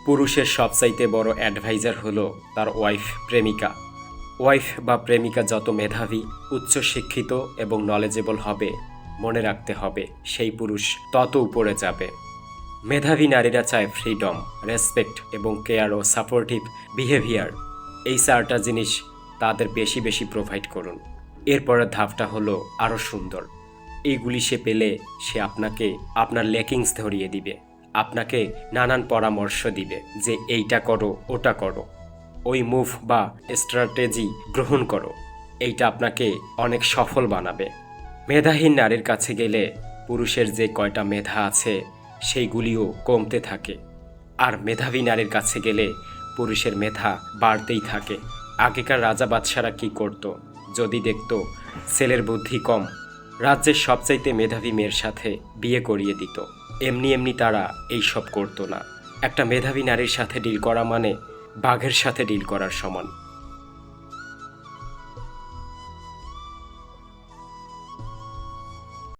পুরুষের সবচাইতে বড় অ্যাডভাইজার হলো তার প্রেমিকা। ওয়াইফ বা প্রেমিকা যত মেধাবী, উচ্চশিক্ষিত এবং নলেজেবল হবে, মনে রাখতে হবে সেই পুরুষ তত উপরে যাবে। মেধাবী নারীরা চায় ফ্রিডম, রেসপেক্ট এবং কেয়ার ও সাপোর্টিভ বিহেভিয়ার। এই চারটা জিনিস তাদের বেশি বেশি প্রোভাইড করুন। এরপরের ধাপটা হলো আরও সুন্দর। এইগুলি সে পেলে সে আপনাকে আপনার লেকিংস ধরিয়ে দিবে, আপনাকে নানান পরামর্শ দিবে যে এইটা করো, ওটা করো, ওই মুভ বা স্ট্র্যাটেজি গ্রহণ করো, এইটা আপনাকে অনেক সফল বানাবে। মেধাহীন নারীর কাছে গেলে পুরুষের যে কয়টা মেধা আছে সেইগুলিও কমতে থাকে, আর মেধাবী নারীর কাছে গেলে পুরুষের মেধা বাড়তেই থাকে। আগেকার রাজা বাদশারা কি করত? যদি দেখত ছেলের বুদ্ধি কম, রাজ্যের সবচাইতে মেধাবী মেয়ের সাথে বিয়ে করিয়ে দিত। এমনি এমনি তারা এইসব করতো না। একটা মেধাবী নারীর সাথে ডিল করা মানে বাঘের সাথে ডিল করার সমান।